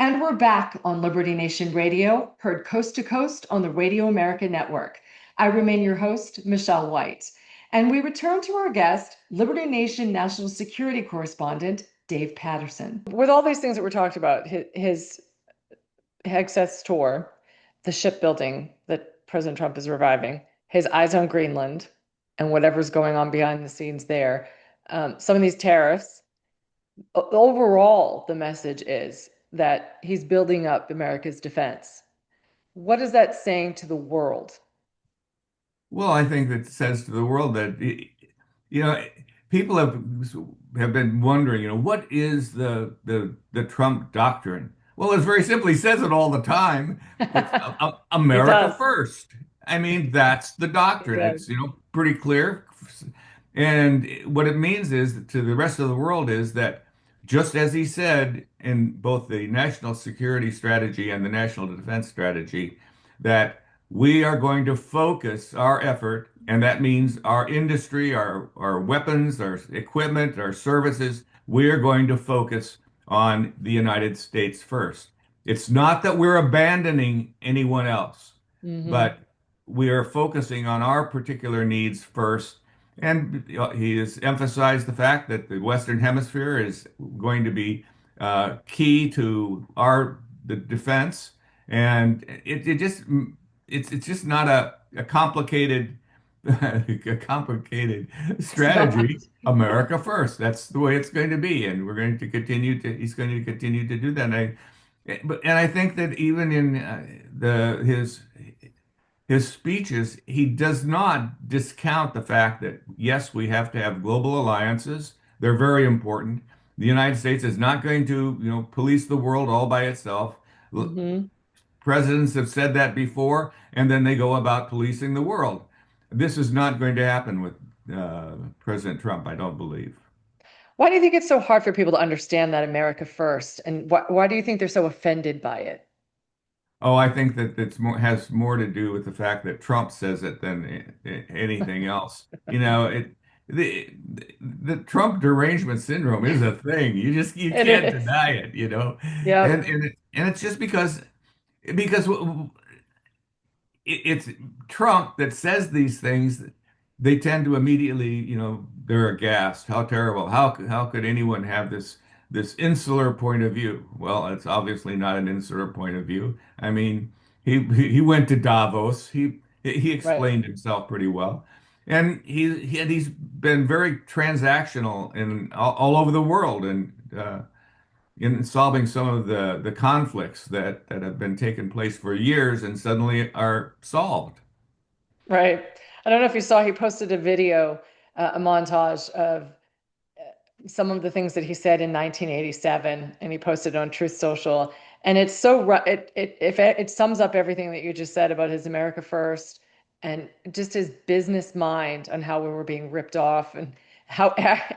And we're back on Liberty Nation Radio, heard coast to coast on the Radio America Network. I remain your host, Michelle White. And we return to our guest, Liberty Nation National Security Correspondent, Dave Patterson. With all these things that we're talking about, his excess tour, the shipbuilding that President Trump is reviving, his eyes on Greenland, and whatever's going on behind the scenes there, some of these tariffs, overall, the message is that he's building up America's defense. What is that saying to the world? Well, I think that says to the world that you know people have been wondering, what is the Trump doctrine? Well, it's very simply says it all the time. It's He America does. first. I mean, that's the He doctrine. does. It's pretty clear. And what it means is to the rest of the world is that just as he said in both the national security strategy and the national defense strategy, that we are going to focus our effort, and that means our industry, our weapons, our equipment, our services, we are going to focus on the United States first. It's not that we're abandoning anyone else, Hmm. but we are focusing on our particular needs first. And he has emphasized the fact that the Western Hemisphere is going to be key to the defense, and it's just not a complicated a complicated It's not. strategy. America first. That's the way it's going to be, and we're going to continue to. He's going to continue to do that. And I think that even in the his speeches, he does not discount the fact that, yes, we have to have global alliances. They're very important. The United States is not going to, police the world all by itself. Hmm. Presidents have said that before, and then they go about policing the world. This is not going to happen with President Trump, I don't believe. Why do you think it's so hard for people to understand that America first? And why do you think they're so offended by it? Oh, I think that it's more has more to do with the fact that Trump says it than anything else. The the Trump derangement syndrome is a thing. You It can't is. deny it. Yep. And it's just because it's Trump that says these things. They tend to immediately, they're aghast. How terrible. How could anyone have this insular point of view? Well, it's obviously not an insular point of view. I mean, he went to Davos. He Right. explained himself pretty well. And he's been very transactional in all over the world and in solving some of the conflicts that have been taking place for years and suddenly are solved. Right. I don't know if you saw, he posted a video, a montage of some of the things that he said in 1987, and he posted it on Truth Social. And it's so it sums up everything that you just said about his America First and just his business mind on how we were being ripped off and how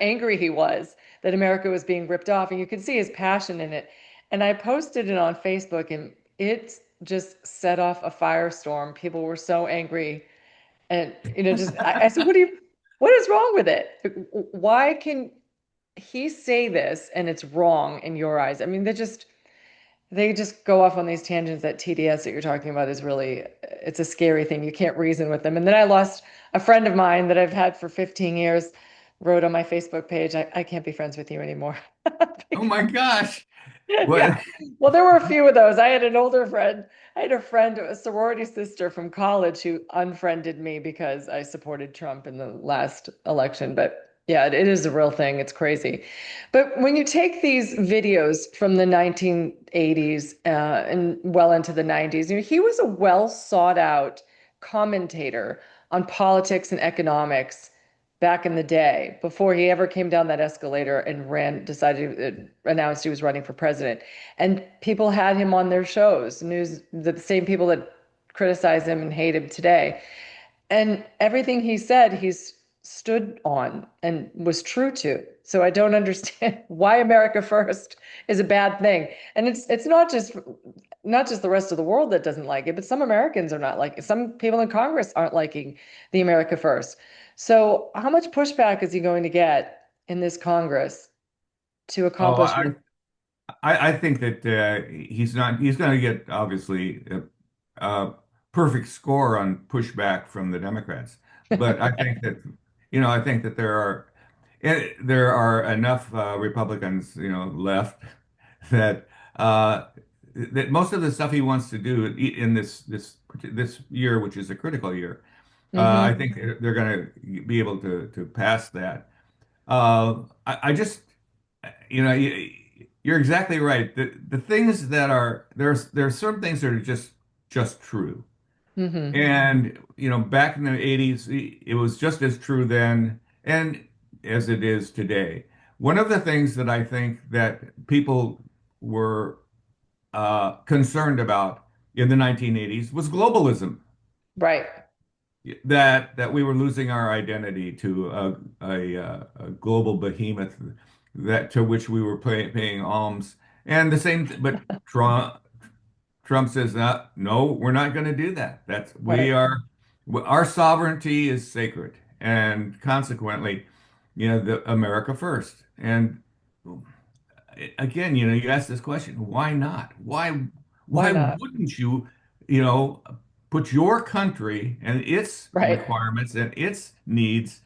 angry he was that America was being ripped off. And you could see his passion in it. And I posted it on Facebook, and it just set off a firestorm. People were so angry, and just I said, what is wrong with it? Why can he say this and it's wrong in your eyes? I mean, they just go off on these tangents. That TDS that you're talking about is really, it's a scary thing. You can't reason with them. And then I lost a friend of mine that I've had for 15 years, wrote on my Facebook page, I can't be friends with you anymore. Oh my gosh. Yeah. What? Well, there were a few of those. I had an older friend. I had a friend, a sorority sister from college, who unfriended me because I supported Trump in the last election. But yeah, it is a real thing. It's crazy. But when you take these videos from the 1980s and well into the 90s, he was a well sought out commentator on politics and economics back in the day before he ever came down that escalator and announced he was running for president. And people had him on their shows, news, the same people that criticize him and hate him today. And everything he said, he's stood on and was true to. So I don't understand why America first is a bad thing. And it's not just the rest of the world that doesn't like it, but some Americans are not like it. Some people in Congress aren't liking the America first. So how much pushback is he going to get in this Congress to Oh, accomplish what? I think that he's going to get obviously a perfect score on pushback from the Democrats. But I think that, I think that there are enough Republicans, left that uh, that most of the stuff he wants to do in this year, which is a critical year, I Hmm. think they're going to be able to pass that. I just, you're exactly right. The things that are there's some things that are just true. Hmm. And back in the 80s, it was just as true then and as it is today. One of the things that I think that people were concerned about in the 1980s was globalism. Right. That we were losing our identity to a global behemoth that to which we were paying alms. And the same, but Trump says, no, we're not going to do that. We Right. are, our sovereignty is sacred, and consequently, the America first. And again, you ask this question, why not? Why Why not? wouldn't you, you know, put your country and its Right. requirements and its needs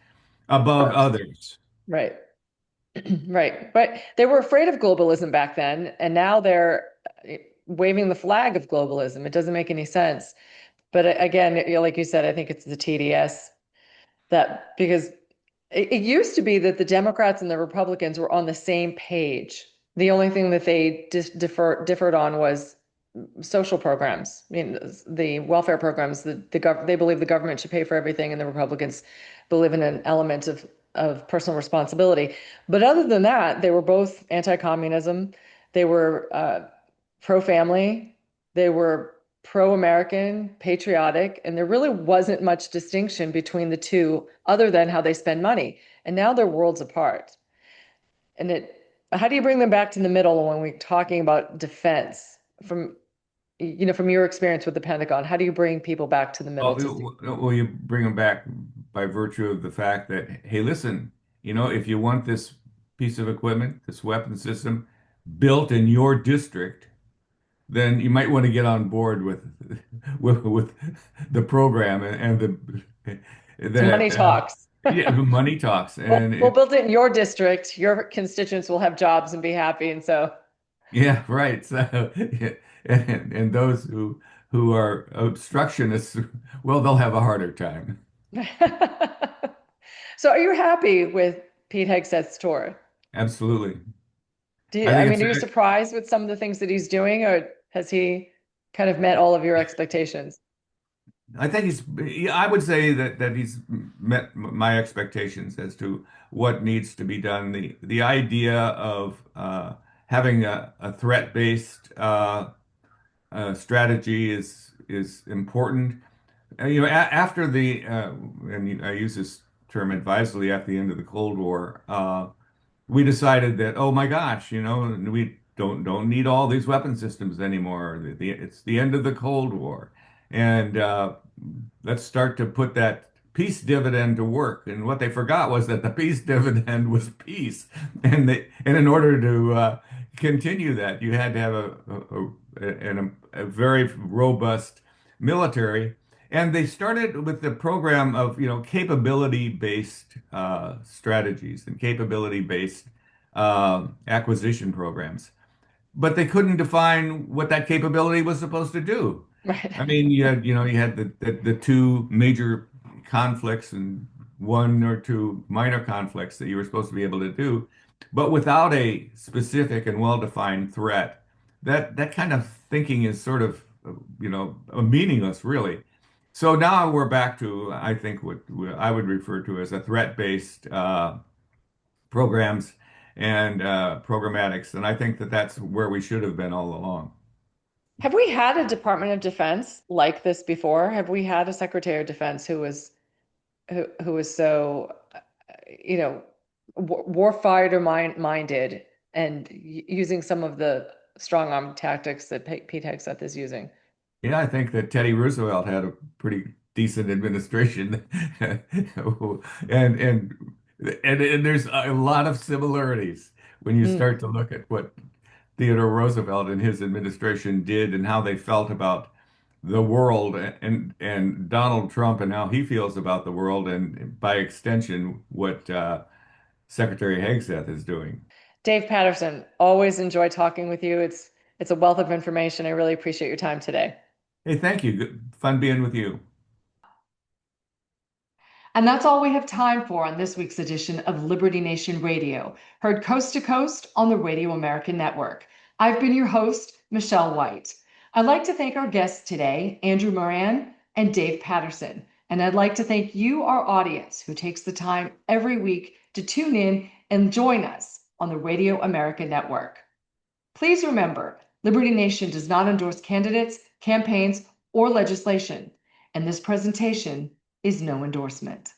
above First. others? Right. Right. But they were afraid of globalism back then, and now they're waving the flag of globalism. It doesn't make any sense. But again, like you said, I think it's the TDS that because it used to be that the Democrats and the Republicans were on the same page. The only thing that they differed on was social programs. I mean, the welfare programs. They believe the government should pay for everything, and the Republicans believe in an element of personal responsibility. But other than that, they were both anti-communism. They were pro-family. They were pro-American, patriotic, and there really wasn't much distinction between the two other than how they spend money. And now they're worlds apart. And how do you bring them back to the middle when we're talking about defense from your experience with the Pentagon? How do you bring people back to the middle Well, to see? you bring them back by virtue of the fact that, hey, listen, if you want this piece of equipment, this weapon system built in your district, then you might want to get on board with with the program and the So money that talks. yeah, money talks Well, and we'll build it in your district. Your constituents will have jobs and be happy. And so, yeah, right. So yeah, and those who are obstructionists, well, they'll have a harder time. so are you happy with Pete Hegseth's tour? Absolutely. I I think mean, it's are you surprised with some of the things that he's doing, or has he kind of met all of your expectations? I think I would say that he's met my expectations as to what needs to be done. The idea of having a threat-based strategy is important. After and I use this term advisedly, after the end of the Cold War, we decided that, oh my gosh, we don't need all these weapon systems anymore. It's the end of the Cold War, and let's start to put that peace dividend to work. And what they forgot was that the peace dividend was peace, and in order to continue that, you had to have a very robust military. And they started with the program of, capability-based strategies and capability-based acquisition programs. But they couldn't define what that capability was supposed to do. Right. I mean, you had the two major conflicts and one or two minor conflicts that you were supposed to be able to do, but without a specific and well-defined threat. That kind of thinking is sort of, meaningless, really. So now we're back to, I think, what I would refer to as a threat-based programs and programmatics, and I think that that's where we should have been all along. Have we had a Department of Defense like this before? Have we had a Secretary of Defense who was so, you know, warfighter minded and using some of the strong arm tactics that Pete Hegseth is using? Yeah, I think that Teddy Roosevelt had a pretty decent administration, and and and there's a lot of similarities when you Mm. start to look at what Theodore Roosevelt and his administration did and how they felt about the world and Donald Trump and how he feels about the world and by extension what Secretary Hegseth is doing. Dave Patterson, always enjoy talking with you. It's a wealth of information. I really appreciate your time today. Hey, thank you. Good, fun being with you. And that's all we have time for on this week's edition of Liberty Nation Radio, heard coast to coast on the Radio American Network. I've been your host, Michelle White. I'd like to thank our guests today, Andrew Moran and Dave Patterson. And I'd like to thank you, our audience, who takes the time every week to tune in and join us on the Radio America Network. Please remember, Liberty Nation does not endorse candidates, campaigns, or legislation, and this presentation is no endorsement.